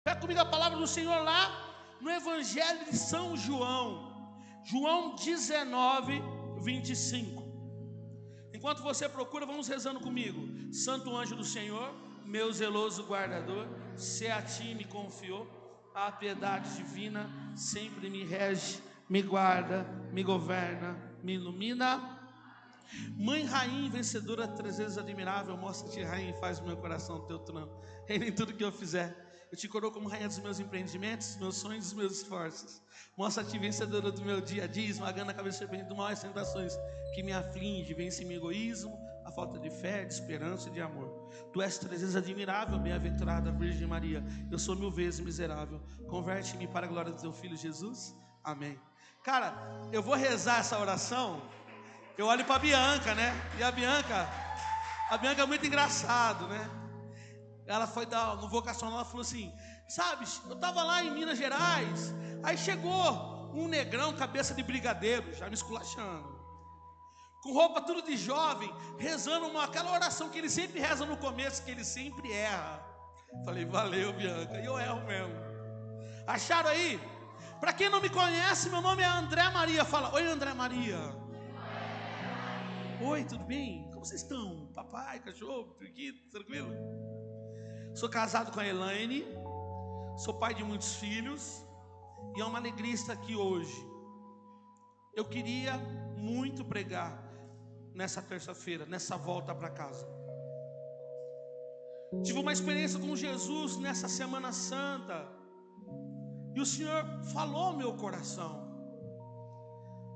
Pega comigo a palavra do Senhor lá no Evangelho de São João, João 19, 25. Enquanto você procura, vamos rezando comigo. Santo anjo do Senhor, meu zeloso guardador, se a ti me confiou, a piedade divina sempre me rege, me guarda, me governa, me ilumina. Mãe rainha, vencedora, 3 vezes admirável, mostra-te rainha e faz o meu coração teu trono. Reina em tudo que eu fizer. Eu te coroo como rainha dos meus empreendimentos, meus sonhos e dos meus esforços. Mostra-te vencedora do meu dia a dia, esmagando a cabeça serpente do mal e as tentações que me aflige. Vence meu egoísmo, a falta de fé, de esperança e de amor. Tu és 3 vezes admirável, bem-aventurada Virgem Maria. Eu sou 1000 vezes miserável. Converte-me para a glória do teu Filho Jesus. Amém. Cara, eu vou rezar essa oração. Eu olho para a Bianca, né? E a Bianca é muito engraçado, né? Ela foi no vocacional, ela falou assim: sabe, eu estava lá em Minas Gerais, aí chegou um negrão, cabeça de brigadeiro, já me esculachando, com roupa tudo de jovem, rezando aquela oração que ele sempre reza no começo, que ele sempre erra. Falei, valeu, Bianca, e eu erro mesmo. Acharam aí? Para quem não me conhece, meu nome é André Maria. Fala, oi André Maria. Oi, tudo bem? Como vocês estão? Papai, cachorro, periquito, tranquilo? Sou casado com a Elaine, sou pai de muitos filhos, e é uma alegria estar aqui hoje. Eu queria muito pregar nessa terça-feira, nessa volta para casa. Tive uma experiência com Jesus nessa Semana Santa, e o Senhor falou ao meu coração.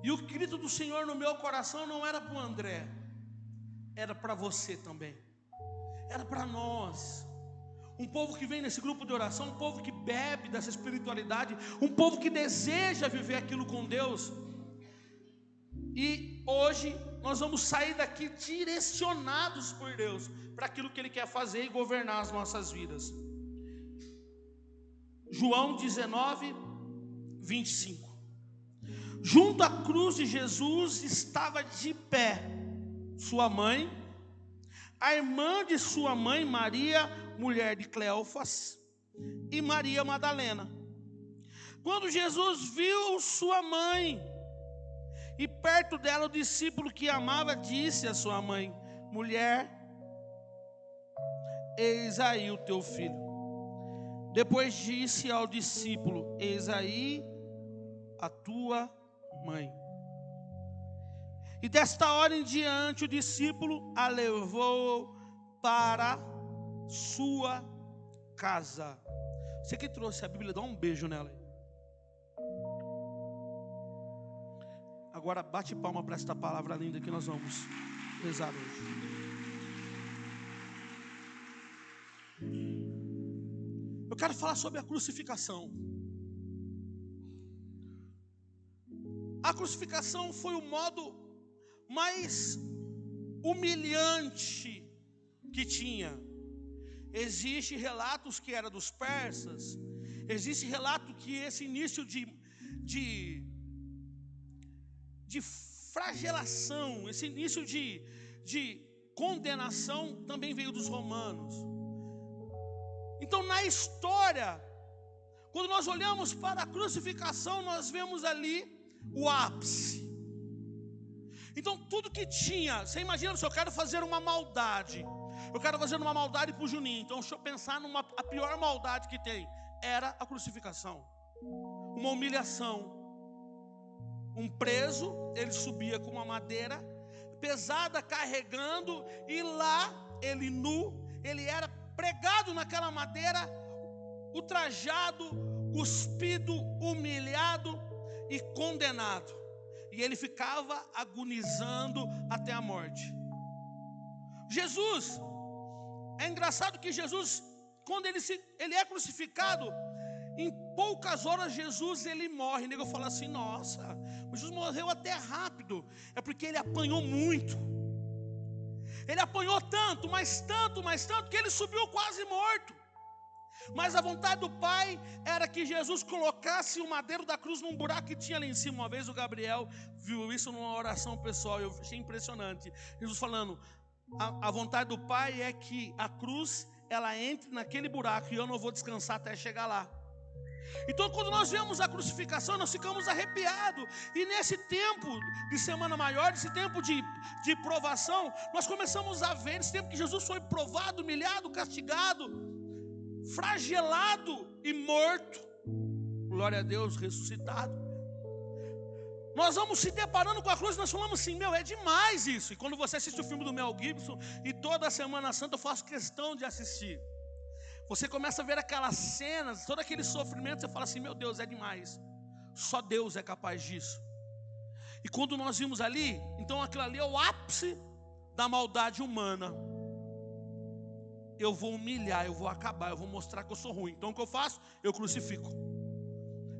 E o grito do Senhor no meu coração não era para o André, era para você também, era para nós. Um povo que vem nesse grupo de oração, um povo que bebe dessa espiritualidade, um povo que deseja viver aquilo com Deus. E hoje nós vamos sair daqui direcionados por Deus para aquilo que Ele quer fazer e governar as nossas vidas. João 19, 25. Junto à cruz de Jesus estava de pé sua mãe, a irmã de sua mãe Maria, mulher de Cleófas, e Maria Madalena. Quando Jesus viu sua mãe e perto dela o discípulo que amava, disse à sua mãe: mulher, eis aí o teu filho. Depois disse ao discípulo: eis aí a tua mãe. E desta hora em diante o discípulo a levou para sua casa. Você que trouxe a Bíblia, dá um beijo nela aí. Agora bate palma para esta palavra linda que nós vamos rezar hoje. Eu quero falar sobre a crucificação. A crucificação foi o modo mais humilhante que tinha. Existem relatos que era dos persas. Existe relato que esse início de flagelação, esse início de condenação também veio dos romanos. Então na história, quando nós olhamos para a crucificação, nós vemos ali o ápice. Então tudo que tinha, você imagina, se eu quero fazer uma maldade, eu quero fazer uma maldade para o Juninho, então deixa eu pensar a pior maldade que tem, era a crucificação. Uma humilhação. Um preso, ele subia com uma madeira pesada, carregando, e lá, ele nu, ele era pregado naquela madeira, ultrajado, cuspido, humilhado e condenado. E ele ficava agonizando até a morte. Jesus, é engraçado que Jesus, quando ele é crucificado, em poucas horas Jesus ele morre. O nego fala assim: nossa, Jesus morreu até rápido. É porque ele apanhou muito. Ele apanhou tanto, mas tanto, que ele subiu quase morto. Mas a vontade do Pai era que Jesus colocasse o madeiro da cruz num buraco que tinha ali em cima. Uma vez o Gabriel viu isso numa oração pessoal, eu achei impressionante. Jesus falando: a vontade do Pai é que a cruz ela entre naquele buraco e eu não vou descansar até chegar lá. Então, quando nós vemos a crucificação, nós ficamos arrepiados. E nesse tempo de semana maior, nesse tempo de provação, nós começamos a ver esse tempo que Jesus foi provado, humilhado, castigado, flagelado e morto. Glória a Deus, ressuscitado. Nós vamos se deparando com a cruz e nós falamos assim, é demais isso. E quando você assiste o filme do Mel Gibson, e toda a Semana Santa eu faço questão de assistir, você começa a ver aquelas cenas, todo aquele sofrimento, você fala assim, meu Deus, é demais. Só Deus é capaz disso. E quando nós vimos ali, então aquilo ali é o ápice da maldade humana. Eu vou humilhar, eu vou acabar, eu vou mostrar que eu sou ruim. Então o que eu faço? Eu crucifico.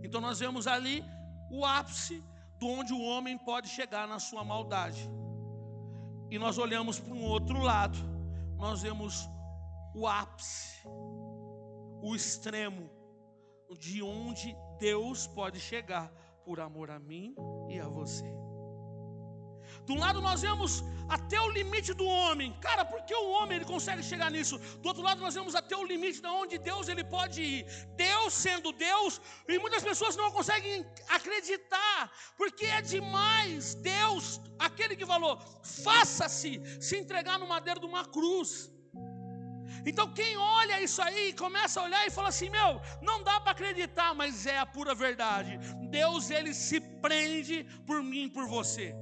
Então nós vemos ali o ápice de onde o homem pode chegar na sua maldade. E nós olhamos para um outro lado, nós vemos o ápice, o extremo, de onde Deus pode chegar por amor a mim e a você. De um lado nós vemos até o limite do homem. Cara, por que o homem ele consegue chegar nisso? Do outro lado nós vemos até o limite de onde Deus ele pode ir. Deus sendo Deus, e muitas pessoas não conseguem acreditar, porque é demais. Deus, aquele que falou, faça-se, se entregar no madeiro de uma cruz. Então quem olha isso aí, começa a olhar e fala assim, não dá para acreditar, mas é a pura verdade. Deus ele se prende por mim e por você.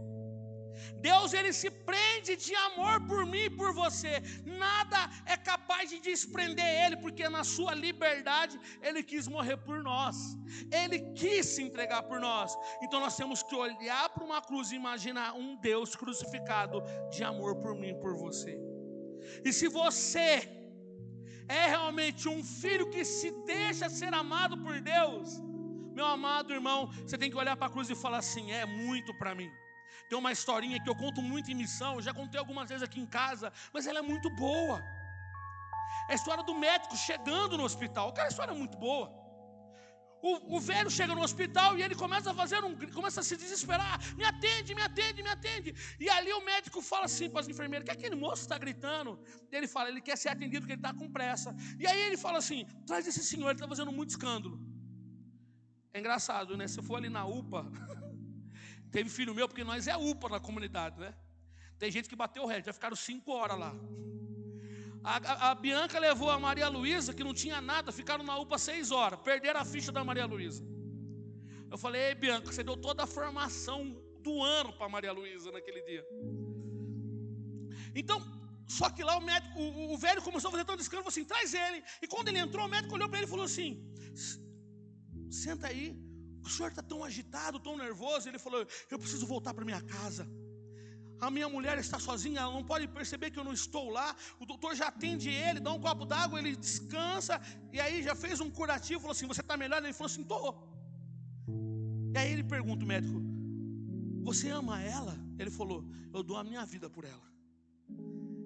Deus ele se prende de amor por mim e por você. Nada é capaz de desprender ele, porque na sua liberdade ele quis morrer por nós. Ele quis se entregar por nós. Então nós temos que olhar para uma cruz e imaginar um Deus crucificado de amor por mim e por você. E se você é realmente um filho que se deixa ser amado por Deus, meu amado irmão, você tem que olhar para a cruz e falar assim, é muito para mim. Tem uma historinha que eu conto muito em missão, eu já contei algumas vezes aqui em casa, mas ela é muito boa. É a história do médico chegando no hospital. Aquela história é muito boa. O velho chega no hospital e ele começa a fazer começa a se desesperar. Me atende, me atende, me atende. E ali o médico fala assim para as enfermeiras, que aquele moço está gritando. Ele fala, ele quer ser atendido porque ele está com pressa. E aí ele fala assim, traz esse senhor, ele está fazendo muito escândalo. É engraçado, né? Se eu for ali na UPA, teve filho meu, porque nós é UPA na comunidade, né? Tem gente que bateu o recorde, já ficaram 5 horas lá. A Bianca levou a Maria Luísa, que não tinha nada, ficaram na UPA 6 horas, perderam a ficha da Maria Luísa. Eu falei, ei Bianca, você deu toda a formação do ano para Maria Luísa naquele dia. Então, só que lá o médico, o velho começou a fazer tanto escândalo, falou assim, traz ele. E quando ele entrou, o médico olhou para ele e falou assim, senta aí, o senhor está tão agitado, tão nervoso. Ele falou, eu preciso voltar para minha casa. A minha mulher está sozinha, ela não pode perceber que eu não estou lá. O doutor já atende ele, dá um copo d'água, ele descansa. E aí já fez um curativo, falou assim, você está melhor? Ele falou assim, estou. E aí ele pergunta o médico, você ama ela? Ele falou, eu dou a minha vida por ela.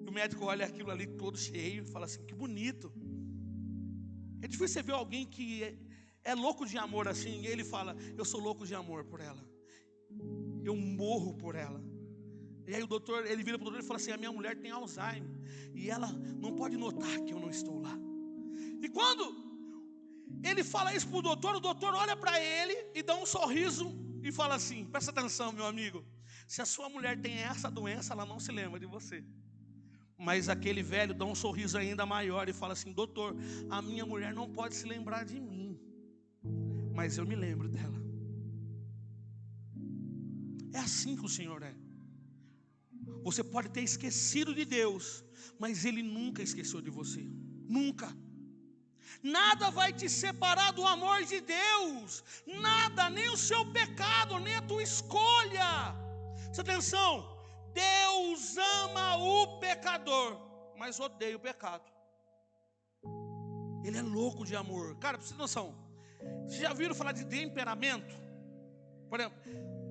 E o médico olha aquilo ali todo cheio e fala assim, que bonito. É difícil você ver alguém que é louco de amor assim, e ele fala, eu sou louco de amor por ela. Eu morro por ela. E aí o doutor, ele vira para o doutor e fala assim, a minha mulher tem Alzheimer, e ela não pode notar que eu não estou lá. E quando ele fala isso para o doutor olha para ele e dá um sorriso e fala assim, presta atenção meu amigo, se a sua mulher tem essa doença, ela não se lembra de você. Mas aquele velho dá um sorriso ainda maior e fala assim, doutor, a minha mulher não pode se lembrar de mim, mas eu me lembro dela. É assim que o Senhor é. Você pode ter esquecido de Deus, mas Ele nunca esqueceu de você. Nunca. Nada vai te separar do amor de Deus. Nada, nem o seu pecado, nem a tua escolha. Presta atenção. Deus ama o pecador, mas odeia o pecado. Ele é louco de amor. Cara, presta atenção. Vocês já viram falar de temperamento? Por exemplo,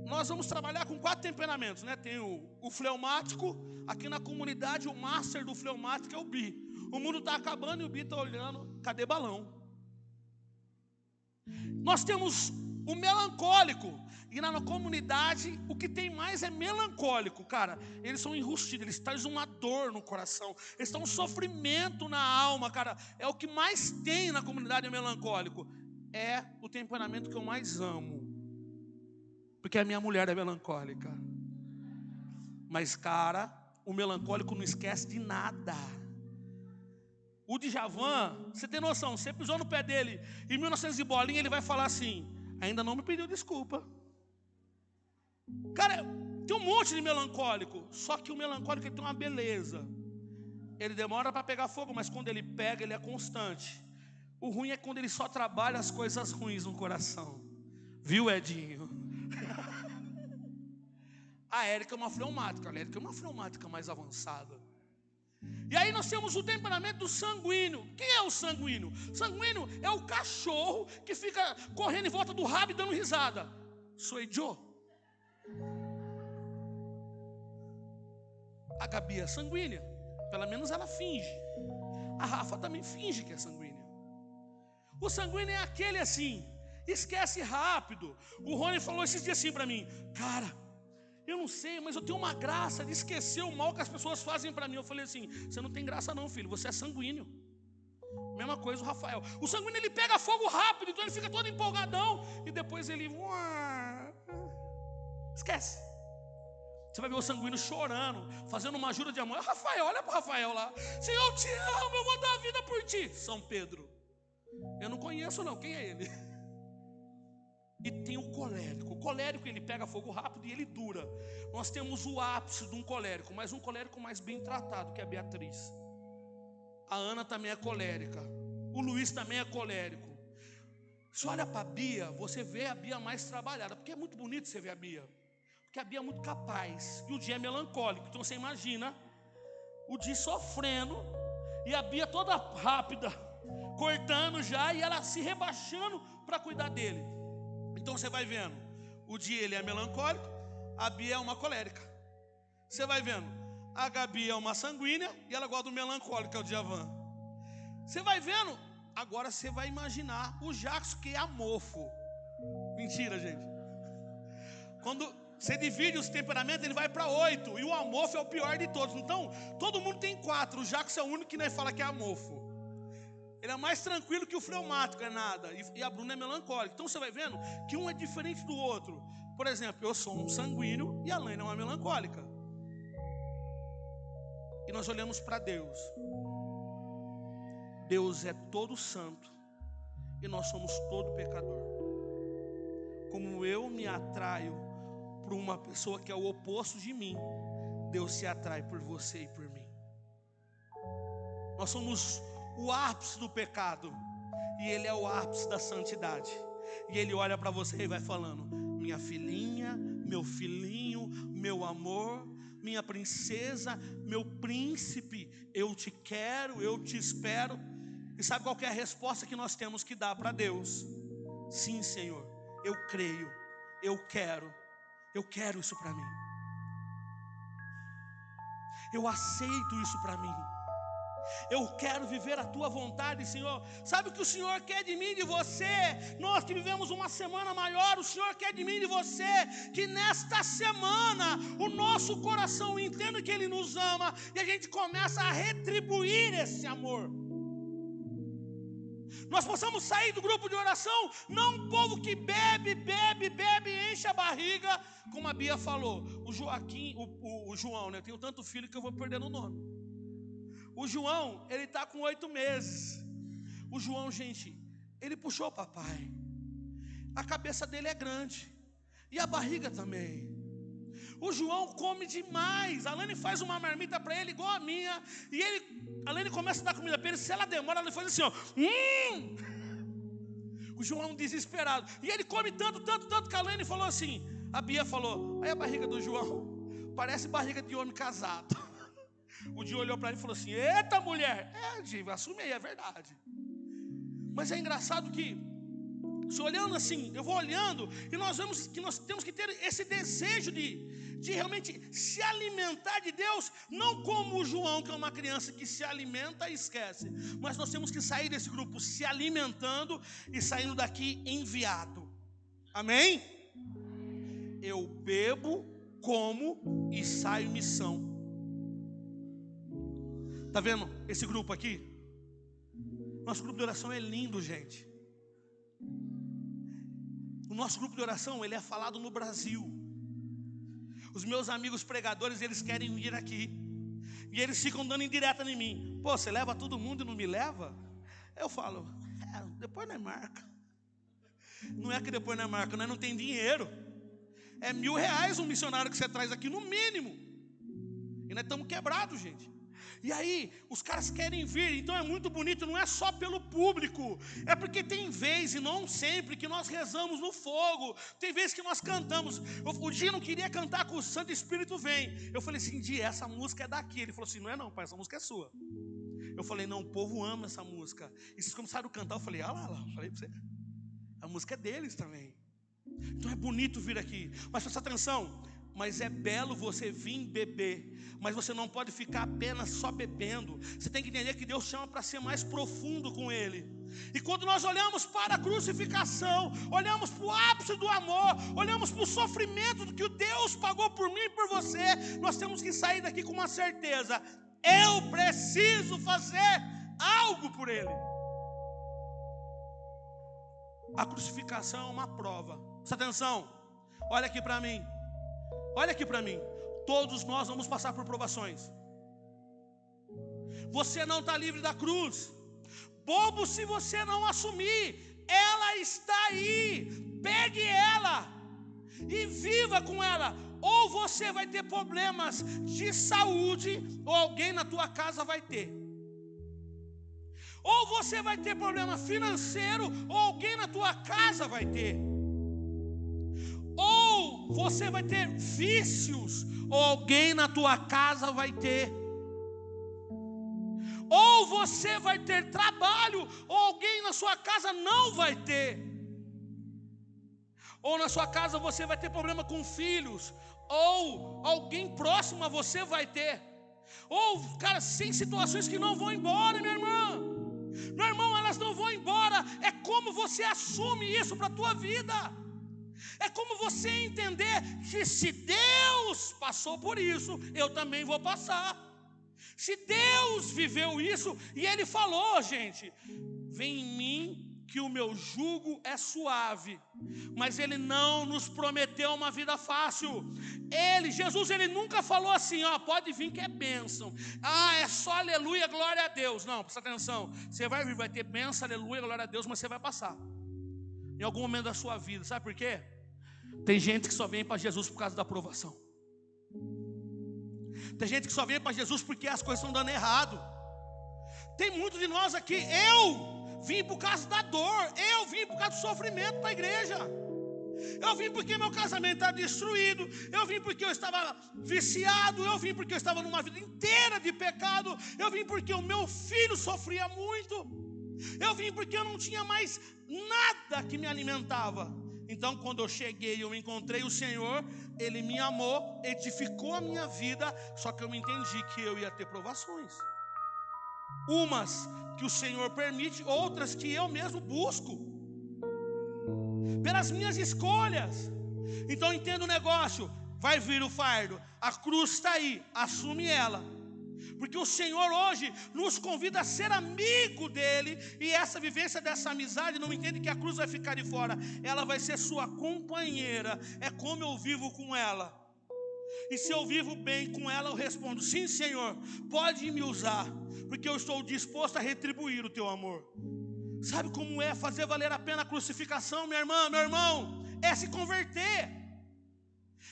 nós vamos trabalhar com 4 temperamentos, né? Tem o fleumático. Aqui na comunidade o master do fleumático é o Bi. O mundo está acabando e o Bi está olhando, cadê balão? Nós temos O melancólico, e na comunidade o que tem mais é melancólico, cara. Eles são enrustidos, eles trazem uma dor no coração, eles têm um sofrimento na alma, cara. É o que mais tem na comunidade melancólico. É o temperamento que eu mais amo, porque a minha mulher é melancólica. Mas, cara, o melancólico não esquece de nada. O Djavan, você tem noção, você pisou no pé dele em 1900 e bolinha, ele vai falar assim: ainda não me pediu desculpa. Cara, tem um monte de melancólico. Só que o melancólico, ele tem uma beleza. Ele demora para pegar fogo, mas quando ele pega, ele é constante. O ruim é quando ele só trabalha as coisas ruins no coração. Viu, Edinho? A Érica é uma fleumática. A Érica é uma fleumática mais avançada. E aí nós temos o temperamento do sanguíneo. Quem é o sanguíneo? Sanguíneo é o cachorro que fica correndo em volta do rabo e dando risada. Sou eu. A Gabi é sanguínea. Pelo menos ela finge. A Rafa também finge que é sanguínea. O sanguíneo é aquele assim, esquece rápido. O Rony falou esses dias assim para mim: cara, eu não sei, mas eu tenho uma graça de esquecer o mal que as pessoas fazem para mim. Eu falei assim: você não tem graça não, filho, você é sanguíneo. Mesma coisa o Rafael. O sanguíneo, ele pega fogo rápido, então ele fica todo empolgadão e depois ele esquece. Você vai ver o sanguíneo chorando, fazendo uma jura de amor. Rafael, olha para o Rafael lá: Senhor, eu te amo, eu vou dar a vida por ti. São Pedro, eu não conheço não, quem é ele? E tem o colérico. O colérico, ele pega fogo rápido e ele dura. Nós temos o ápice de um colérico, mas um colérico mais bem tratado, que é a Beatriz. A Ana também é colérica. O Luiz também é colérico. Se olha para a Bia, você vê a Bia mais trabalhada, porque é muito bonito você ver a Bia, porque a Bia é muito capaz. E o Dia é melancólico. Então você imagina o Dia sofrendo e a Bia toda rápida, cortando já, e ela se rebaixando para cuidar dele. Então você vai vendo, o Dia ele é melancólico, a Bia é uma colérica. Você vai vendo, a Gabi é uma sanguínea e ela gosta do melancólico, que é o Djavan. Você vai vendo, agora você vai imaginar o Jackson, que é amorfo. Mentira, gente. Quando você divide os temperamentos, ele vai para 8, e o amorfo é o pior de todos. Então, todo mundo tem 4, o Jackson é o único que nem fala que é amorfo. Ele é mais tranquilo que o fleumático, é nada. E a Bruna é melancólica. Então você vai vendo que um é diferente do outro. Por exemplo, eu sou um sanguíneo e a Laine é uma melancólica. E nós olhamos para Deus. Deus é todo santo e nós somos todo pecador. Como eu me atraio por uma pessoa que é o oposto de mim, Deus se atrai por você e por mim. Nós somos o ápice do pecado e Ele é o ápice da santidade. E Ele olha para você e vai falando: minha filhinha, meu filhinho, meu amor, minha princesa, meu príncipe, eu te quero, eu te espero. E sabe qual que é a resposta que nós temos que dar para Deus? Sim, Senhor, eu creio, eu quero isso para mim. Eu aceito isso para mim. Eu quero viver a tua vontade, Senhor. Sabe o que o Senhor quer de mim e de você? Nós que vivemos uma semana maior, o Senhor quer de mim e de você que nesta semana o nosso coração entenda que Ele nos ama e a gente começa a retribuir esse amor. Nós possamos sair do grupo de oração, não um povo que bebe, enche a barriga, como a Bia falou. O João, né? Eu tenho tanto filho que eu vou perdendo o nome. O João, ele está com 8 meses. O João, gente, ele puxou o papai. A cabeça dele é grande e a barriga também. O João come demais. A Lani faz uma marmita para ele igual a minha, e a Lani começa a dar comida para ele. Se ela demora, ela faz assim, ó. O João é um desesperado. E ele come tanto que a Lani falou assim. A Bia falou: aí a barriga do João parece barriga de homem casado. O Di olhou para ele e falou assim: eita mulher. Di, assume aí, é verdade. Mas é engraçado que, se olhando assim, eu vou olhando, e nós vemos que nós temos que ter esse desejo de realmente se alimentar de Deus, não como o João, que é uma criança que se alimenta e esquece, mas nós temos que sair desse grupo se alimentando e saindo daqui enviado. Amém? Eu bebo, como e saio em missão. Está vendo esse grupo aqui? Nosso grupo de oração é lindo, gente. O nosso grupo de oração, ele é falado no Brasil. Os meus amigos pregadores, eles querem vir aqui. E eles ficam dando indireta em mim. Pô, você leva todo mundo e não me leva? Eu falo, depois não é marca. Não é que depois não é marca, nós não tem dinheiro. É R$1.000 um missionário que você traz aqui, no mínimo. E nós estamos quebrados, gente. E aí, os caras querem vir, então é muito bonito, não é só pelo público, é porque tem vez, e não sempre, que nós rezamos no fogo, tem vezes que nós cantamos. O Dia não queria cantar com o Santo Espírito vem. Eu falei assim, Dia, essa música é daqui. Ele falou assim, não é não, pai, essa música é sua. Eu falei, não, o povo ama essa música. E vocês começaram a cantar, eu falei, lá, eu falei pra você, a música é deles também. Então é bonito vir aqui, mas presta atenção. Mas é belo você vir beber, mas você não pode ficar apenas só bebendo. Você tem que entender que Deus chama para ser mais profundo com Ele. E quando nós olhamos para a crucificação, olhamos para o ápice do amor, olhamos para o sofrimento que o Deus pagou por mim e por você, nós temos que sair daqui com uma certeza: eu preciso fazer algo por Ele. A crucificação é uma prova. Presta atenção, olha aqui para mim. Olha aqui para mim, todos nós vamos passar por provações. Você não está livre da cruz. Bobo se você não assumir. Ela está aí. Pegue ela e viva com ela. Ou você vai ter problemas de saúde, ou alguém na tua casa vai ter. Ou você vai ter problema financeiro, ou alguém na tua casa vai ter. Ou você vai ter vícios, ou alguém na tua casa vai ter. Ou você vai ter trabalho, ou alguém na sua casa não vai ter. Ou na sua casa você vai ter problema com filhos, ou alguém próximo a você vai ter. Ou, cara, sem situações que não vão embora, minha irmã. Meu irmão, elas não vão embora. É como você assume isso para a tua vida. É como você entender que se Deus passou por isso, eu também vou passar. Se Deus viveu isso, e Ele falou, gente, vem em mim que o meu jugo é suave. Mas Ele não nos prometeu uma vida fácil. Jesus, Ele nunca falou assim, pode vir que é bênção. É só aleluia, glória a Deus. Não, presta atenção, você vai vir, vai ter bênção, aleluia, glória a Deus, mas você vai passar em algum momento da sua vida. Sabe por quê? Tem gente que só vem para Jesus por causa da aprovação. Tem gente que só vem para Jesus porque as coisas estão dando errado. Tem muitos de nós aqui, eu vim por causa da dor, eu vim por causa do sofrimento da igreja. Eu vim porque meu casamento está destruído, eu vim porque eu estava viciado, eu vim porque eu estava numa vida inteira de pecado, eu vim porque o meu filho sofria muito, eu vim porque eu não tinha mais nada que me alimentava. Então, quando eu cheguei, eu encontrei o Senhor, Ele me amou, edificou a minha vida, só que eu entendi que eu ia ter provações. Umas que o Senhor permite, outras que eu mesmo busco, pelas minhas escolhas. Então, entenda o negócio, vai vir o fardo, a cruz está aí, assume ela. Porque o Senhor hoje nos convida a ser amigo dEle. E essa vivência dessa amizade, não entende que a cruz vai ficar de fora. Ela vai ser sua companheira. É como eu vivo com ela. E se eu vivo bem com ela, eu respondo, sim, Senhor, pode me usar, porque eu estou disposto a retribuir o teu amor. Sabe como é fazer valer a pena a crucificação, minha irmã, meu irmão? É se converter.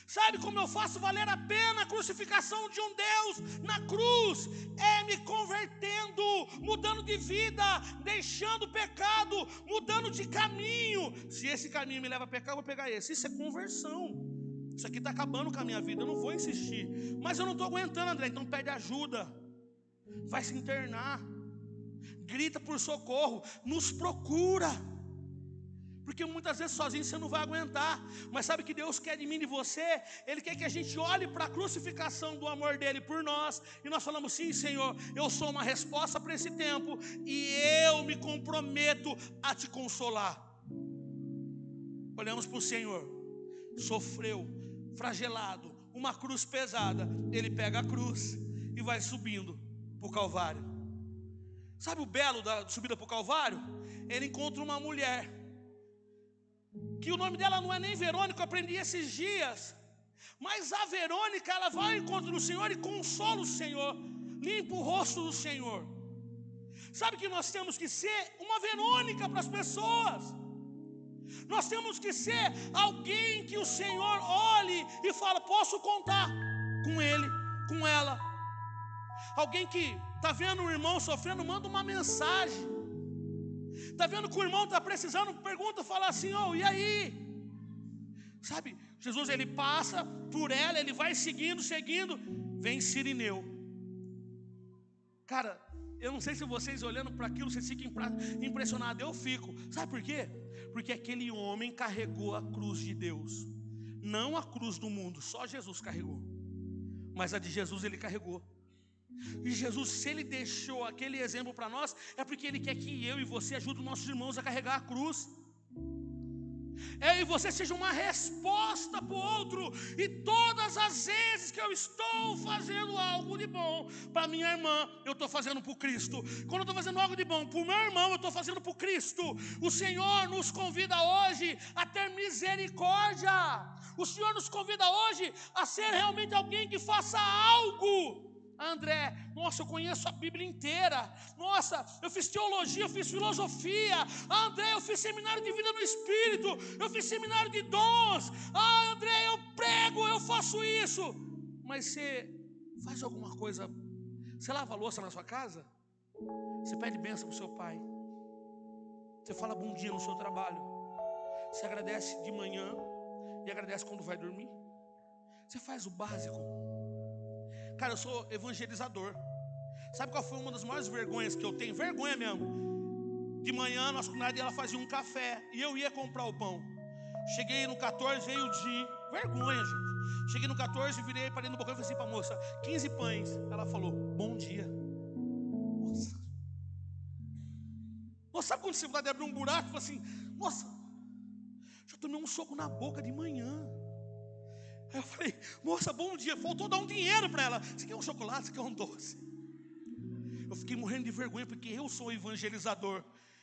Sabe como eu faço valer a pena a crucificação de um Deus na cruz? É me convertendo, mudando de vida, deixando o pecado, mudando de caminho. Se esse caminho me leva a pecar, eu vou pegar esse. Isso é conversão. Isso aqui está acabando com a minha vida, eu não vou insistir. Mas eu não estou aguentando, André, então pede ajuda. Vai se internar, grita por socorro, nos procura. Porque muitas vezes sozinho você não vai aguentar. Mas sabe que Deus quer de mim e de você? Ele quer que a gente olhe para a crucificação do amor dele por nós. E nós falamos, sim, Senhor, eu sou uma resposta para esse tempo. E eu me comprometo a te consolar. Olhamos para o Senhor, sofreu, flagelado, uma cruz pesada. Ele pega a cruz e vai subindo para o Calvário. Sabe o belo da subida para o Calvário? Ele encontra uma mulher, que o nome dela não é nem Verônica, eu aprendi esses dias. Mas a Verônica, ela vai ao encontro do Senhor e consola o Senhor, limpa o rosto do Senhor. Sabe que nós temos que ser uma Verônica para as pessoas. Nós temos que ser alguém que o Senhor olhe e fala: posso contar com ele, com ela. Alguém que está vendo o irmão sofrendo, manda uma mensagem. Está vendo que o irmão está precisando, pergunta, fala assim: oh, e aí? Sabe, Jesus, ele passa por ela, ele vai seguindo, vem Cirineu. Cara, eu não sei se vocês olhando para aquilo, vocês ficam impressionados, eu fico. Sabe por quê? Porque aquele homem carregou a cruz de Deus, não a cruz do mundo, só Jesus carregou, mas a de Jesus ele carregou. E Jesus, se ele deixou aquele exemplo para nós, é porque ele quer que eu e você ajude os nossos irmãos a carregar a cruz. Eu e você seja uma resposta para o outro. E todas as vezes que eu estou fazendo algo de bom para minha irmã, eu estou fazendo para o Cristo. Quando eu estou fazendo algo de bom para o meu irmão, eu estou fazendo para o Cristo. O Senhor nos convida hoje a ter misericórdia. O Senhor nos convida hoje a ser realmente alguém que faça algo. André, nossa, eu conheço a Bíblia inteira. Nossa, eu fiz teologia, eu fiz filosofia. André, eu fiz seminário de vida no Espírito. Eu fiz seminário de dons. André, eu prego, eu faço isso. Mas você faz alguma coisa? Você lava a louça na sua casa? Você pede bênção para o seu pai? Você fala bom dia no seu trabalho? Você agradece de manhã e agradece quando vai dormir? Você faz o básico? Cara, eu sou evangelizador. Sabe qual foi uma das maiores vergonhas que eu tenho? Vergonha mesmo. De manhã, nossa comunidade, ela fazia um café e eu ia comprar o pão. Cheguei no 14, veio de vergonha, gente. Cheguei no 14, virei, parei no balcão e falei assim para a moça: 15 pães. Ela falou: bom dia. Nossa. Nossa, sabe quando você vai abrir um buraco e fala assim: nossa, já tomei um soco na boca de manhã. Aí eu falei: moça, bom dia. Faltou dar um dinheiro para ela. Você quer um chocolate? Você quer um doce? Eu fiquei morrendo de vergonha, porque eu sou evangelizador.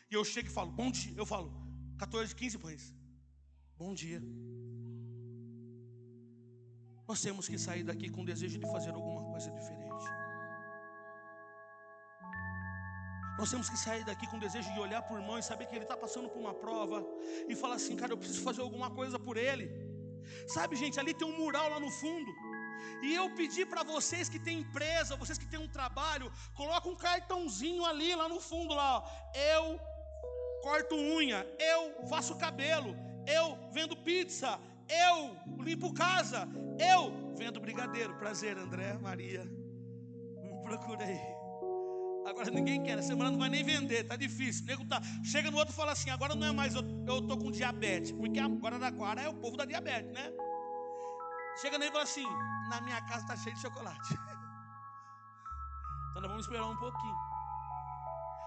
E eu chego e falo: bom dia. Eu falo: 14, 15 pães. Bom dia. Nós temos que sair daqui com o desejo de fazer alguma coisa diferente. Nós temos que sair daqui com o desejo de olhar para o irmão e saber que ele está passando por uma prova e falar assim: cara, eu preciso fazer alguma coisa por ele. Sabe, gente, ali tem um mural lá no fundo. E eu pedi para vocês que têm empresa, vocês que têm um trabalho, coloca um cartãozinho ali, lá no fundo, lá, ó. Eu corto unha, eu faço cabelo, eu vendo pizza, eu limpo casa, eu vendo brigadeiro. Prazer, André, Maria, me procura aí. Agora ninguém quer, essa semana não vai nem vender, tá difícil. O nego tá, chega no outro e fala assim: agora não é mais eu tô com diabetes, porque agora Araraquara é o povo da diabetes, né? Chega nele e fala assim: na minha casa tá cheio de chocolate. Então nós vamos esperar um pouquinho.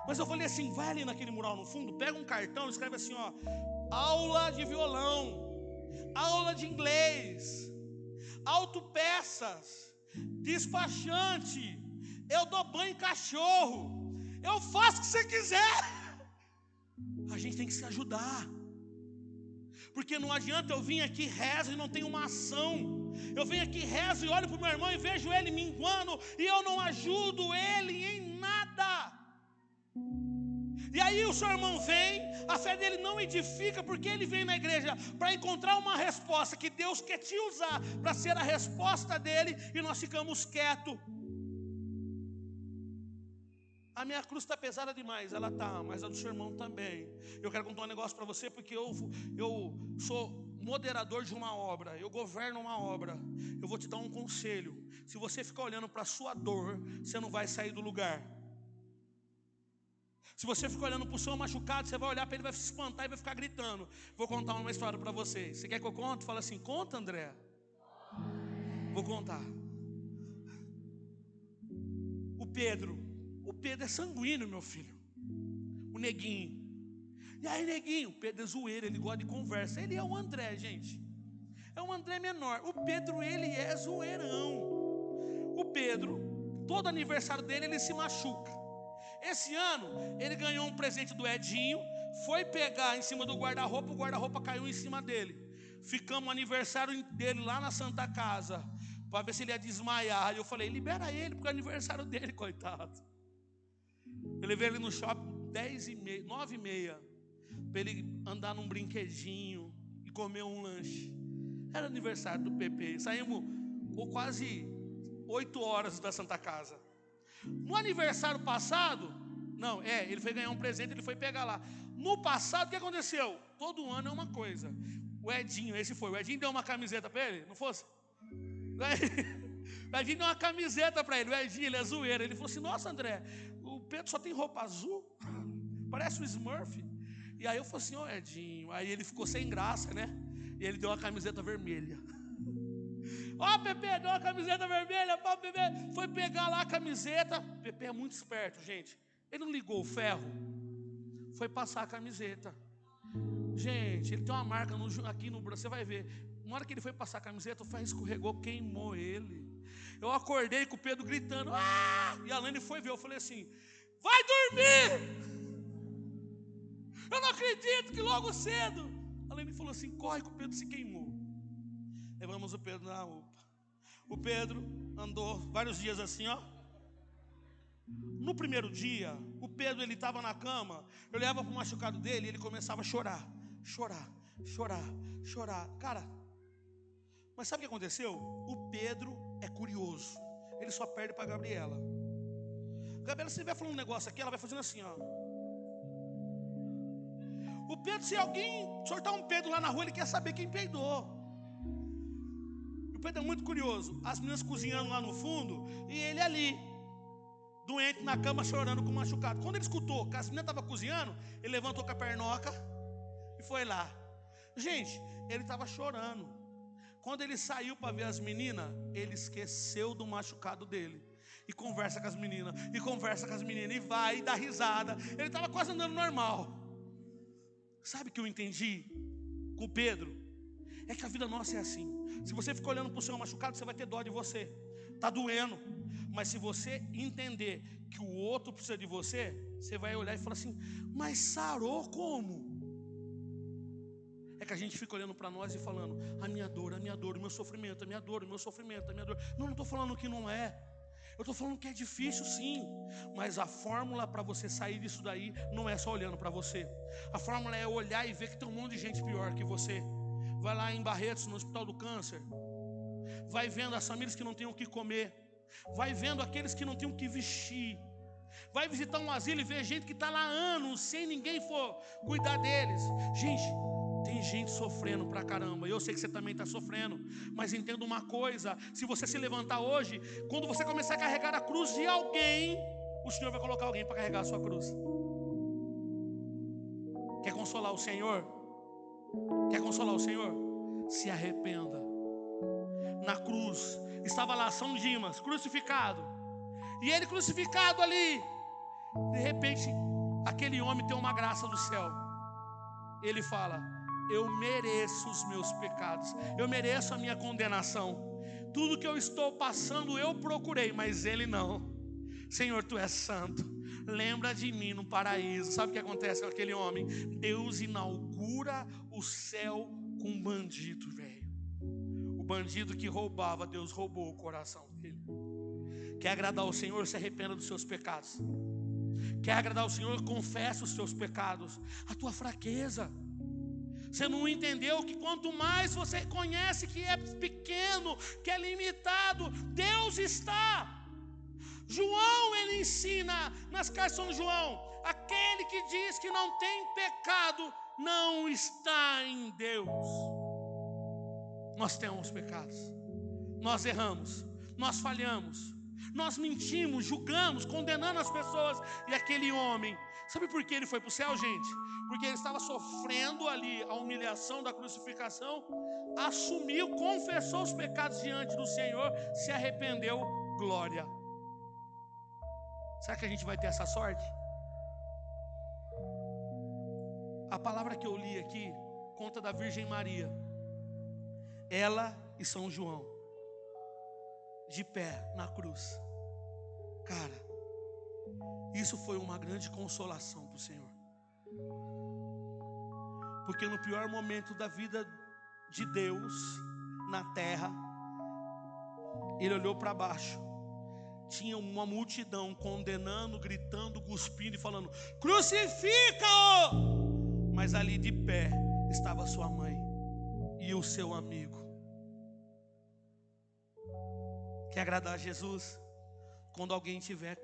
Mas eu falei assim: vai ali naquele mural no fundo, pega um cartão, escreve assim, ó: aula de violão, aula de inglês, autopeças, despachante, eu dou banho em cachorro, eu faço o que você quiser. A gente tem que se ajudar. Porque não adianta eu vir aqui, rezo e não tenho uma ação. Eu venho aqui, rezo e olho para o meu irmão e vejo ele minguando e eu não ajudo ele em nada. E aí o seu irmão vem, a fé dele não edifica, porque ele vem na igreja para encontrar uma resposta que Deus quer te usar para ser a resposta dele, e nós ficamos quietos. A minha cruz está pesada demais, ela está, mas a do seu irmão também. Eu quero contar um negócio para você, porque eu sou moderador de uma obra, eu governo uma obra. Eu vou te dar um conselho: se você ficar olhando para a sua dor, você não vai sair do lugar. Se você ficar olhando para o seu machucado, você vai olhar para ele, vai se espantar e vai ficar gritando. Vou contar uma história para vocês. Você quer que eu conte? Fala assim: conta, André. Vou contar. O Pedro é sanguíneo, meu filho. O neguinho. E aí, neguinho, o Pedro é zoeiro, ele gosta de conversa. Ele é o André, gente. É um André menor. O Pedro, ele é zoeirão. O Pedro, todo aniversário dele, ele se machuca. Esse ano, ele ganhou um presente do Edinho, foi pegar em cima do guarda-roupa, o guarda-roupa caiu em cima dele. Ficamos no aniversário dele lá na Santa Casa, para ver se ele ia desmaiar. E eu falei, libera ele, porque é aniversário dele, coitado. Eu levei ele no shopping 10h30, 9h30, para ele andar num brinquedinho e comer um lanche. Era aniversário do PP. Saímos com quase 8 horas da Santa Casa. No aniversário passado, ele foi ganhar um presente, ele foi pegar lá. No passado, o que aconteceu? Todo ano é uma coisa. O Edinho deu uma camiseta para ele, não fosse? O Edinho deu uma camiseta para ele. O Edinho, ele é zoeiro. Ele falou assim, nossa, André, o Pedro só tem roupa azul, parece o Smurf. E aí eu falei assim, Edinho. Aí ele ficou sem graça, né? E ele deu uma camiseta vermelha. Pepe, deu uma camiseta vermelha. Pepe foi pegar lá a camiseta. Pepe é muito esperto, gente. Ele não ligou o ferro, foi passar a camiseta. Gente, ele tem uma marca aqui no braço, você vai ver. Na hora que ele foi passar a camiseta, o ferro escorregou, queimou ele. Eu acordei com o Pedro gritando, e a Lane foi ver. Eu falei assim, vai dormir! Eu não acredito que logo cedo. A Lane falou assim, corre que o Pedro se queimou. Levamos o Pedro na UPA. O Pedro andou vários dias assim, No primeiro dia, o Pedro, ele estava na cama. Eu olhava para o machucado dele e ele começava a chorar. Cara, mas sabe o que aconteceu? O Pedro é curioso. Ele só perde para a Gabriela. Gabriela, se estiver falando um negócio aqui, ela vai fazendo assim, O Pedro, se alguém soltar um Pedro lá na rua, ele quer saber quem peidou. O Pedro é muito curioso. As meninas cozinhando lá no fundo e ele ali, doente na cama, chorando com machucado. Quando ele escutou que as meninas estavam cozinhando, ele levantou com a pernoca e foi lá. Gente, ele estava chorando. Quando ele saiu para ver as meninas, ele esqueceu do machucado dele. E conversa com as meninas, e vai, e dá risada. Ele estava quase andando normal. Sabe o que eu entendi com o Pedro? É que a vida nossa é assim. Se você ficar olhando para o seu machucado, você vai ter dó de você. Está doendo. Mas se você entender que o outro precisa de você, você vai olhar e falar assim, mas sarou como? É que a gente fica olhando para nós e falando, a minha dor, o meu sofrimento, a minha dor, o meu sofrimento, a minha dor. Não estou falando que não é. Eu estou falando que é difícil sim. Mas a fórmula para você sair disso daí não é só olhando para você. A fórmula é olhar e ver que tem um monte de gente pior que você. Vai lá em Barretos, no Hospital do Câncer. Vai vendo as famílias que não têm o que comer. Vai vendo aqueles que não têm o que vestir. Vai visitar um asilo e ver gente que está lá há anos sem ninguém for cuidar deles. Gente, tem gente sofrendo pra caramba. Eu sei que você também está sofrendo. Mas entenda uma coisa, se você se levantar hoje, quando você começar a carregar a cruz de alguém, o Senhor vai colocar alguém para carregar a sua cruz. Quer consolar o Senhor? Quer consolar o Senhor? Se arrependa. Na cruz estava lá São Dimas, crucificado. E ele crucificado ali. De repente, aquele homem tem uma graça do céu. Ele fala, eu mereço os meus pecados, eu mereço a minha condenação. Tudo que eu estou passando eu procurei, mas ele não. Senhor, tu és santo, lembra de mim no paraíso. Sabe o que acontece com aquele homem? Deus inaugura o céu com um bandido, velho. O bandido que roubava, Deus roubou o coração dele. Quer agradar o Senhor? Se arrependa dos seus pecados. Quer agradar o Senhor? Confessa os seus pecados, a tua fraqueza. Você não entendeu que quanto mais você reconhece que é pequeno, que é limitado, Deus está. João, ele ensina nas cartas de São João, aquele que diz que não tem pecado, não está em Deus. Nós temos pecados, nós erramos, nós falhamos, nós mentimos, julgamos, condenando as pessoas. E aquele homem, sabe por que ele foi para o céu, gente? Porque ele estava sofrendo ali a humilhação da crucificação, assumiu, confessou os pecados diante do Senhor, se arrependeu, glória. Será que a gente vai ter essa sorte? A palavra que eu li aqui conta da Virgem Maria, ela e São João, de pé na cruz. Cara, isso foi uma grande consolação para o Senhor. Porque no pior momento da vida de Deus na terra, Ele olhou para baixo. Tinha uma multidão condenando, gritando, cuspindo e falando: crucifica-o! Mas ali de pé estava sua mãe e o seu amigo. Quer agradar a Jesus? Quando alguém tiver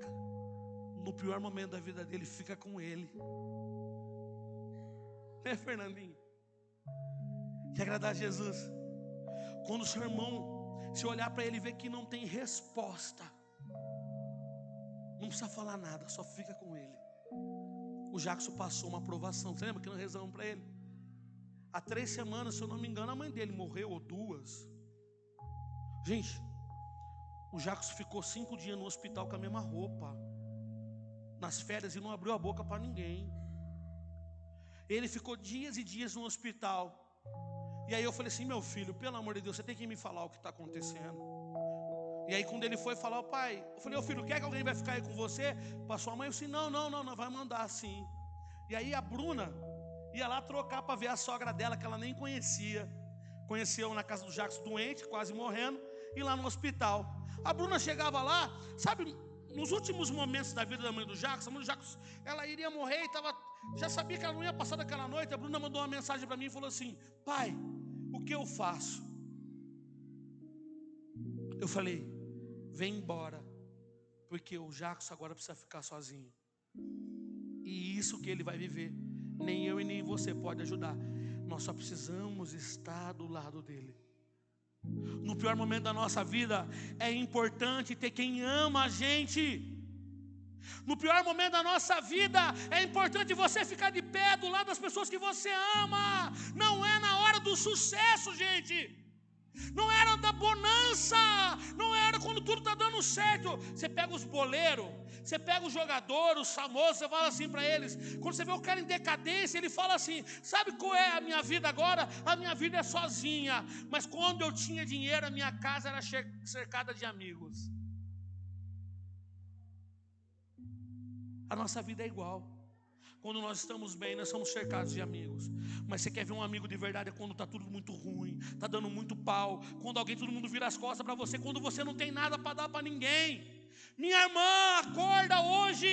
no pior momento da vida dele, fica com ele. Fernandinho? Quer agradar a Jesus? Quando o seu irmão, se olhar para ele e ver que não tem resposta, não precisa falar nada, só fica com ele. O Jackson passou uma aprovação. Você lembra que nós rezamos para ele? Há 3 semanas, se eu não me engano, a mãe dele morreu, ou 2. Gente, o Jackson ficou 5 dias no hospital com a mesma roupa, nas férias, e não abriu a boca para ninguém. Ele ficou dias e dias no hospital. E aí eu falei assim: meu filho, pelo amor de Deus, você tem que me falar o que está acontecendo. E aí quando ele foi falar: o pai, eu falei: ô filho, quer que alguém vai ficar aí com você? Para sua mãe? Eu disse: não, vai mandar sim. E aí a Bruna ia lá trocar para ver a sogra dela, que ela nem conhecia. Conheceu na casa do Jackson, doente, quase morrendo, e lá no hospital. A Bruna chegava lá, sabe, nos últimos momentos da vida da mãe do Jackson, a mãe do Jackson, ela iria morrer e já sabia que ela não ia passar daquela noite. A Bruna mandou uma mensagem para mim e falou assim: pai, o que eu faço? Eu falei: vem embora, porque o Jackson agora precisa ficar sozinho. E isso que ele vai viver, nem eu e nem você pode ajudar. Nós só precisamos estar do lado dele. No pior momento da nossa vida, é importante ter quem ama a gente. No pior momento da nossa vida, é importante você ficar de pé do lado das pessoas que você ama. Não é na hora do sucesso, gente. Não era da bonança, não era quando tudo está dando certo. Você pega os boleiros, você pega os jogadores, os famosos, você fala assim para eles. Quando você vê o cara em decadência, ele fala assim: sabe qual é a minha vida agora? A minha vida é sozinha. Mas quando eu tinha dinheiro, a minha casa era cercada de amigos. A nossa vida é igual. Quando nós estamos bem, nós somos cercados de amigos. Mas você quer ver um amigo de verdade? É quando está tudo muito ruim, está dando muito pau, quando alguém, todo mundo vira as costas para você, quando você não tem nada para dar para ninguém. Minha irmã, acorda hoje.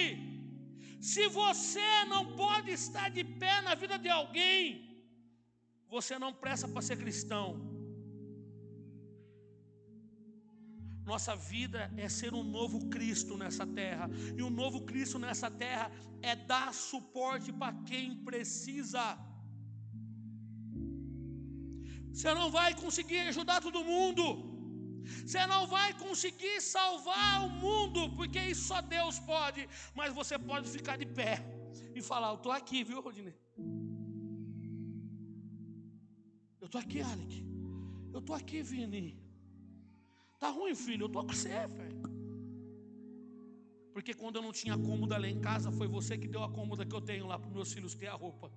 Se você não pode estar de pé na vida de alguém, você não presta para ser cristão. Nossa vida é ser um novo Cristo nessa terra. E um novo Cristo nessa terra é dar suporte para quem precisa. Você não vai conseguir ajudar todo mundo. Você não vai conseguir salvar o mundo, porque isso só Deus pode. Mas você pode ficar de pé e falar: eu estou aqui, viu, Rodinei? Eu estou aqui, Alec. Eu estou aqui, Vini. Tá ruim, filho, eu estou com você, velho. Porque quando eu não tinha cômoda lá em casa, foi você que deu a cômoda que eu tenho lá para os meus filhos ter a roupa.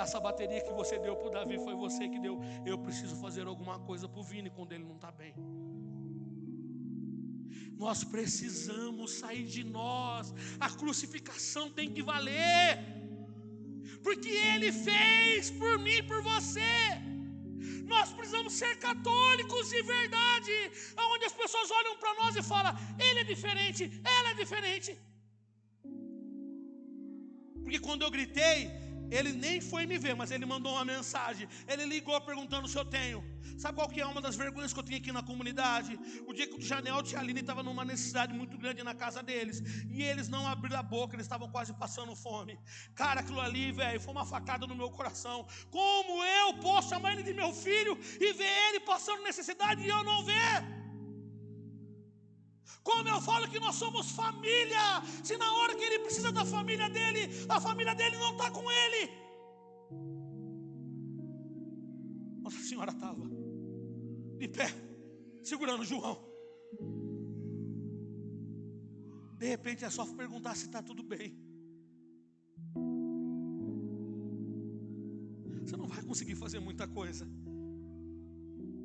Essa bateria que você deu para o Davi foi você que deu. Eu preciso fazer alguma coisa para o Vini quando ele não está bem. Nós precisamos sair de nós. A crucificação tem que valer, porque Ele fez por mim e por você. Nós precisamos ser católicos de verdade, onde as pessoas olham para nós e falam: ele é diferente, ela é diferente. Porque quando eu gritei, ele nem foi me ver, mas ele mandou uma mensagem. Ele ligou perguntando se eu tenho. Sabe qual que é uma das vergonhas que eu tinha aqui na comunidade? O dia que o Janel e a Aline estavam numa necessidade muito grande na casa deles, e eles não abriram a boca, eles estavam quase passando fome. Cara, aquilo ali, velho, foi uma facada no meu coração. Como eu posso chamar ele de meu filho e ver ele passando necessidade e eu não ver? Como eu falo que nós somos família, se na hora que ele precisa da família dele, a família dele não está com ele. Nossa Senhora estava de pé, segurando João. De repente é só perguntar se está tudo bem. você não vai conseguir fazer muita coisa.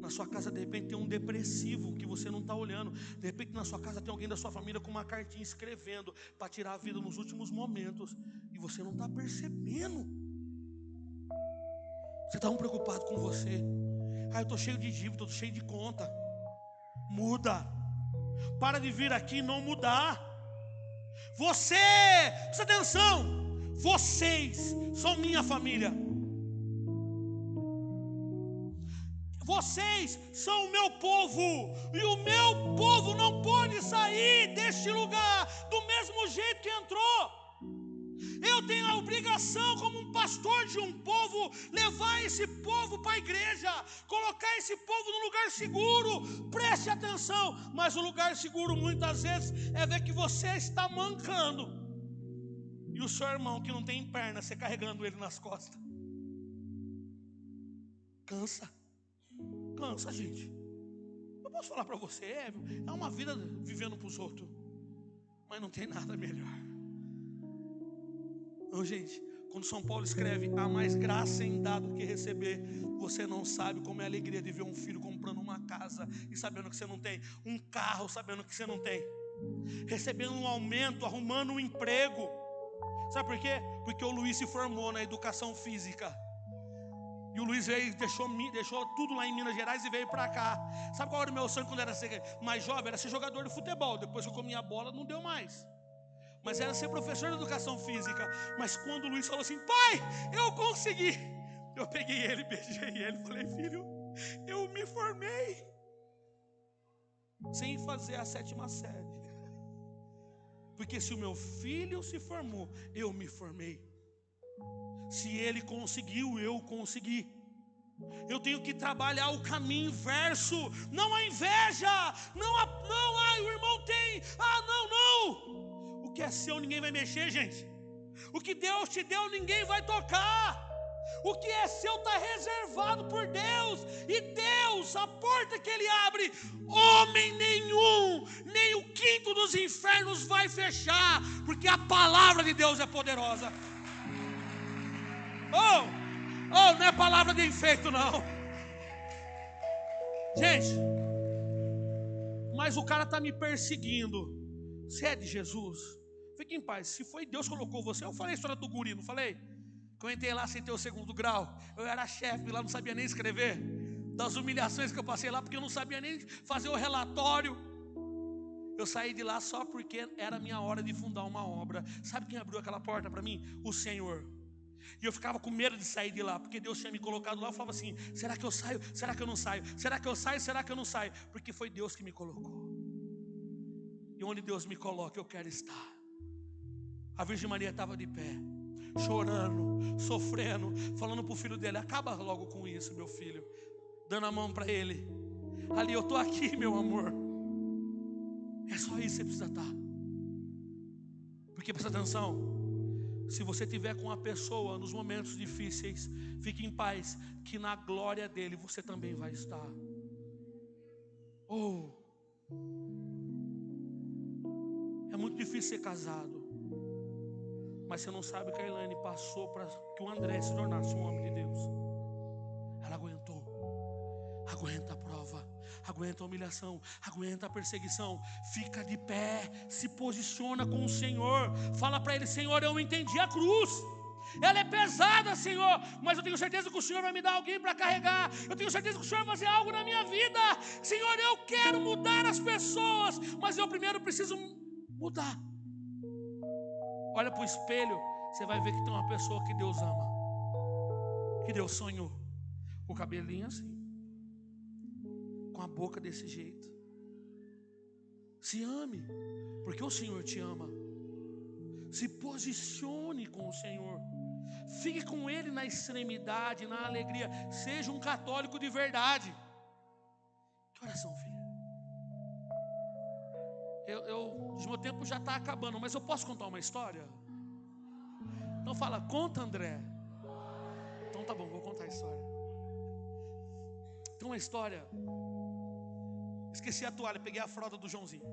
Na sua casa de repente tem um depressivo que você não está olhando. De repente na sua casa tem alguém da sua família com uma cartinha escrevendo para tirar a vida nos últimos momentos, e você não está percebendo. Você está preocupado com você. Eu estou cheio de dívida, estou cheio de conta. Muda. Para de vir aqui e não mudar. Você, presta atenção, vocês são minha família. Vocês são o meu povo, e o meu povo não pode sair deste lugar do mesmo jeito que entrou. Eu tenho a obrigação, como um pastor de um povo, levar esse povo para a igreja, colocar esse povo num lugar seguro. Preste atenção, mas o lugar seguro muitas vezes é ver que você está mancando, e o seu irmão que não tem perna, você carregando ele nas costas. Cansa, gente. Eu posso falar para você, é uma vida vivendo para os outros, mas não tem nada melhor. Não, gente, quando São Paulo escreve: há mais graça em dar do que receber, você não sabe como é a alegria de ver um filho comprando uma casa e sabendo que você não tem, um carro sabendo que você não tem, recebendo um aumento, arrumando um emprego. Sabe por quê? Porque o Luiz se formou na educação física. E o Luiz veio, deixou tudo lá em Minas Gerais e veio para cá. Sabe qual era o meu sonho quando era mais jovem? Era ser jogador de futebol. Depois que eu comi a bola, não deu mais. Mas era ser professor de educação física. Mas quando o Luiz falou assim: pai, eu consegui, eu peguei ele, beijei ele, falei: filho, eu me formei sem fazer a 7ª série. Porque se o meu filho se formou, eu me formei. Se ele conseguiu, eu consegui. Eu tenho que trabalhar o caminho inverso. Não a inveja. Não, o irmão tem. Não. O que é seu ninguém vai mexer, gente. O que Deus te deu ninguém vai tocar. O que é seu está reservado por Deus. E Deus, a porta que Ele abre, homem nenhum, nem o quinto dos infernos vai fechar. Porque a palavra de Deus é poderosa. Não é palavra de enfeito, não. Gente, mas o cara está me perseguindo. Você é de Jesus? Fique em paz. Se foi Deus que colocou você. Eu falei a história do guri, não falei? Que eu entrei lá sem ter o 2º grau. Eu era chefe lá, não sabia nem escrever. Das humilhações que eu passei lá, porque eu não sabia nem fazer o relatório. Eu saí de lá só porque era a minha hora de fundar uma obra. Sabe quem abriu aquela porta para mim? O Senhor. E eu ficava com medo de sair de lá, porque Deus tinha me colocado lá. Eu falava assim: será que eu saio? Será que eu não saio? Será que eu saio? Será que eu não saio? Porque foi Deus que me colocou. E onde Deus me coloca, eu quero estar. A Virgem Maria estava de pé, chorando, sofrendo, falando para o filho dele: acaba logo com isso, meu filho. Dando a mão para ele. Ali, eu estou aqui, meu amor. É só isso que você precisa estar. Porque presta atenção. Se você estiver com a pessoa nos momentos difíceis, fique em paz, que na glória dele você também vai estar. É muito difícil ser casado, mas você não sabe que a Elaine passou para que o André se tornasse um homem de Deus. Ela aguentou. Aguenta a prova, aguenta a humilhação, aguenta a perseguição. Fica de pé, se posiciona com o Senhor. Fala para Ele: Senhor, eu entendi a cruz. Ela é pesada, Senhor, mas eu tenho certeza que o Senhor vai me dar alguém para carregar. Eu tenho certeza que o Senhor vai fazer algo na minha vida. Senhor, eu quero mudar as pessoas, mas eu primeiro preciso mudar. Olha para o espelho, você vai ver que tem uma pessoa que Deus ama, que Deus sonhou. Com o cabelinho assim, com a boca desse jeito. Se ame, porque o Senhor te ama. Se posicione com o Senhor. Fique com Ele na extremidade, na alegria. Seja um católico de verdade. Que oração, filha? O meu tempo já está acabando, mas eu posso contar uma história? Então fala: conta, André. Então tá bom, vou contar a história. Tem uma história. Esqueci a toalha, peguei a fralda do Joãozinho.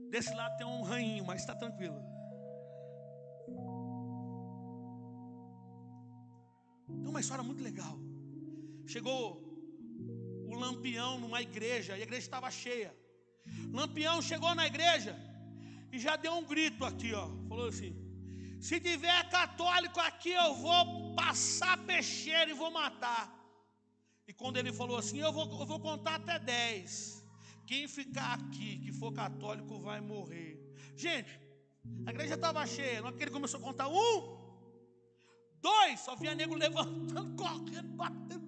Desse lado tem um rainho, mas está tranquilo. história muito legal. Chegou o Lampião numa igreja, e a igreja estava cheia. Lampião chegou na igreja e já deu um grito aqui, ó. Falou assim: se tiver católico aqui, eu vou passar peixeiro e vou matar. E quando ele falou assim: eu vou contar até 10. Quem ficar aqui, que for católico, vai morrer. Gente, a igreja estava cheia. Na hora que ele começou a contar 1, 2, só via nego levantando, correndo, batendo.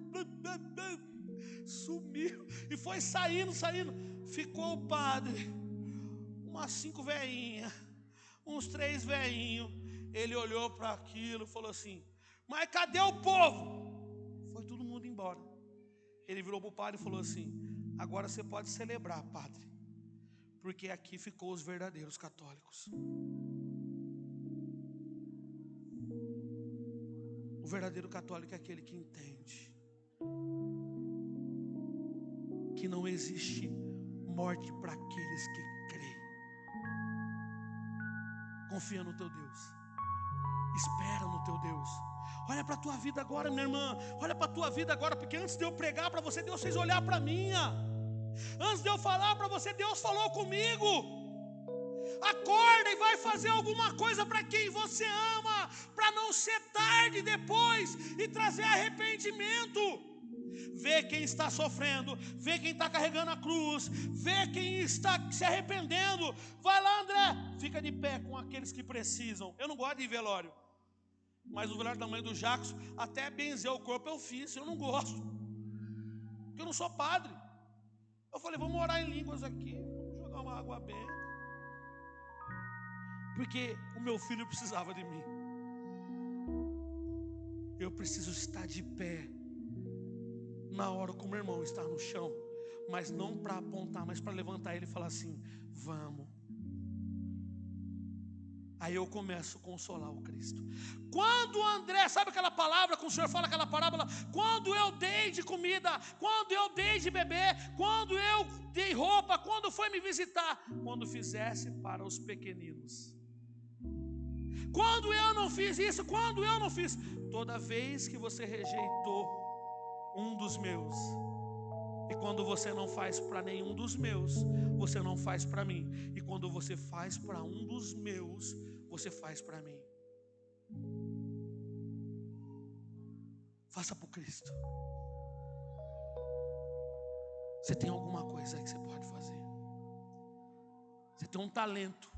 Sumiu. E foi saindo. Ficou o padre, umas 5 velhinhas, uns 3 velhinhos. Ele olhou para aquilo e falou assim: mas cadê o povo? Foi todo mundo embora. Ele virou para o padre e falou assim: agora você pode celebrar, padre, porque aqui ficou os verdadeiros católicos. O verdadeiro católico é aquele que entende que não existe morte para aqueles que creem. Confia no teu Deus, espera no teu Deus. Olha para a tua vida agora, minha irmã. Olha para a tua vida agora, porque antes de eu pregar para você, Deus fez olhar para a minha. Antes de eu falar para você, Deus falou comigo. Acorda e vai fazer alguma coisa para quem você ama, para não ser tarde depois e trazer arrependimento. Vê quem está sofrendo, vê quem está carregando a cruz, vê quem está se arrependendo. Vai lá, André, fica de pé com aqueles que precisam. Eu não gosto de velório, mas o velório da mãe do Jacos, até benzer o corpo eu fiz. Eu não gosto, porque eu não sou padre. Eu falei: vamos orar em línguas aqui, vamos jogar uma água benta, porque o meu filho precisava de mim. Eu preciso estar de pé na hora que o meu irmão está no chão, mas não para apontar, mas para levantar ele e falar assim: vamos. Aí eu começo a consolar o Cristo. Quando André, sabe aquela palavra que o Senhor fala, aquela parábola? Quando eu dei de comida, quando eu dei de beber, quando eu dei roupa, quando foi me visitar, quando fizesse para os pequeninos. Quando eu não fiz isso, quando eu não fiz. Toda vez que você rejeitou um dos meus, e quando você não faz para nenhum dos meus, você não faz para mim. E quando você faz para um dos meus, você faz para mim. Faça por Cristo. Você tem alguma coisa aí que você pode fazer? Você tem um talento.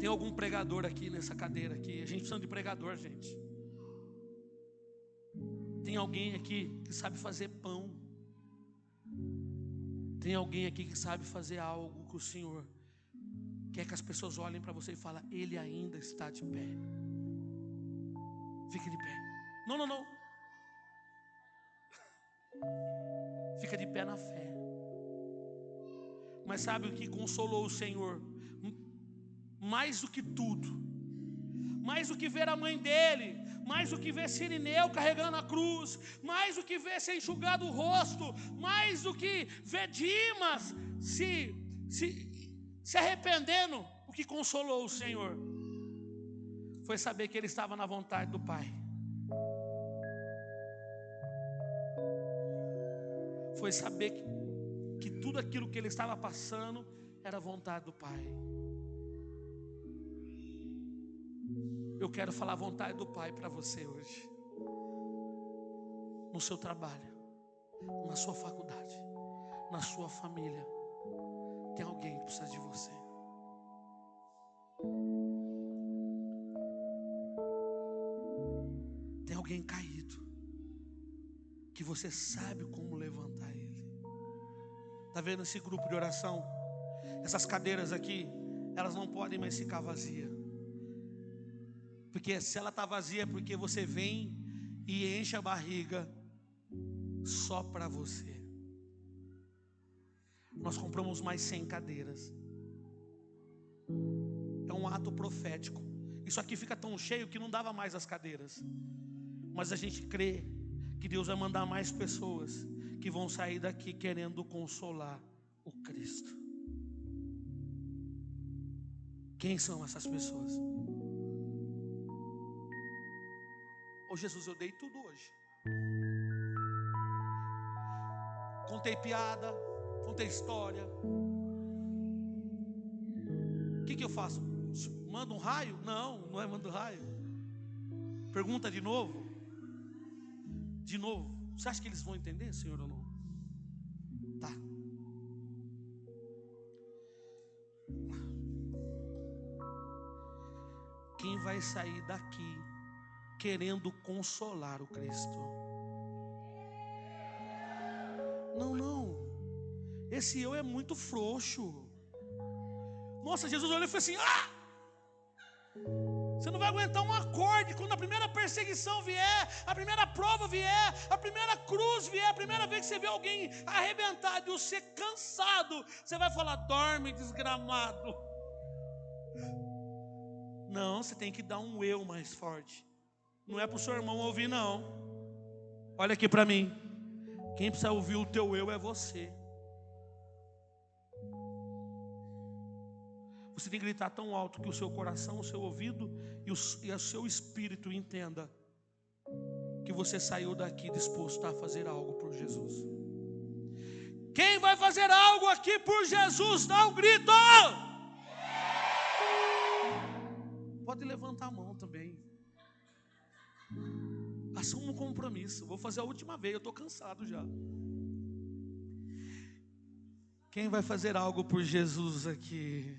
Tem algum pregador aqui nessa cadeira aqui? A gente precisa de pregador, gente. Tem alguém aqui que sabe fazer pão. Tem alguém aqui que sabe fazer algo que o Senhor quer que as pessoas olhem para você e falem: ele ainda está de pé. Fique de pé. Não. Fica de pé na fé. Mas sabe o que consolou o Senhor? Mais do que tudo, mais do que ver a mãe dele, mais do que ver Sirineu carregando a cruz, mais do que ver ser enxugado o rosto, mais do que ver Dimas se arrependendo, o que consolou o Senhor foi saber que ele estava na vontade do Pai. Foi saber que tudo aquilo que ele estava passando era a vontade do Pai. Eu quero falar a vontade do Pai para você hoje. No seu trabalho, na sua faculdade, na sua família, tem alguém que precisa de você. Tem alguém caído, que você sabe como levantar ele. Está vendo esse grupo de oração? Essas cadeiras aqui, elas não podem mais ficar vazias. Porque se ela está vazia é porque você vem e enche a barriga só para você. Nós compramos mais 100 cadeiras. É um ato profético. Isso aqui fica tão cheio que não dava mais as cadeiras. Mas a gente crê que Deus vai mandar mais pessoas que vão sair daqui querendo consolar o Cristo. Quem são essas pessoas? Ô Jesus, eu dei tudo hoje. Contei piada, contei história. O que eu faço? Manda um raio? Não, não é manda um raio. Pergunta de novo. De novo. Você acha que eles vão entender, Senhor, ou não? Tá. Quem vai sair daqui querendo consolar o Cristo? Não. Esse eu é muito frouxo. Nossa, Jesus olhou e falou assim: você não vai aguentar um acorde. Quando a primeira perseguição vier, a primeira prova vier, a primeira cruz vier, a primeira vez que você vê alguém arrebentado e você cansado, você vai falar: dorme, desgramado. Não, você tem que dar um eu mais forte. Não é para o seu irmão ouvir, não. Olha aqui para mim. Quem precisa ouvir o teu eu é você. Você tem que gritar tão alto que o seu coração, o seu ouvido e o seu espírito entenda que você saiu daqui disposto a fazer algo por Jesus. Quem vai fazer algo aqui por Jesus? Dá um grito! Pode levantar a mão também. Assuma um compromisso. Vou fazer a última vez, eu estou cansado já. Quem vai fazer algo por Jesus aqui?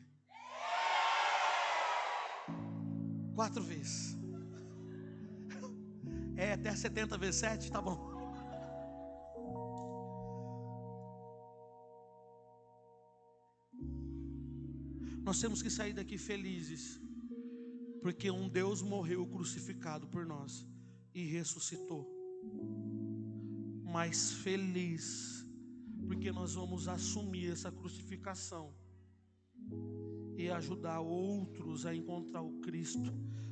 4 vezes. Até 70 vezes 7, tá bom. Nós temos que sair daqui felizes, porque um Deus morreu crucificado por nós e ressuscitou. Mas feliz, porque nós vamos assumir essa crucificação e ajudar outros a encontrar o Cristo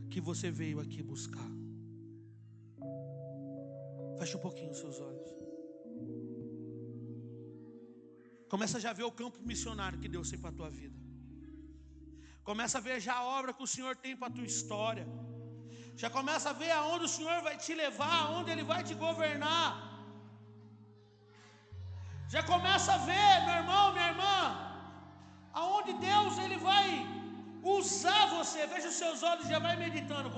que você veio aqui buscar. Feche um pouquinho os seus olhos. Começa já a ver o campo missionário que Deus tem para a tua vida. Começa a ver já a obra que o Senhor tem para a tua história. Já começa a ver aonde o Senhor vai te levar, aonde Ele vai te governar. Já começa a ver, meu irmão, minha irmã, aonde Deus Ele vai usar você. Veja os seus olhos, já vai meditando com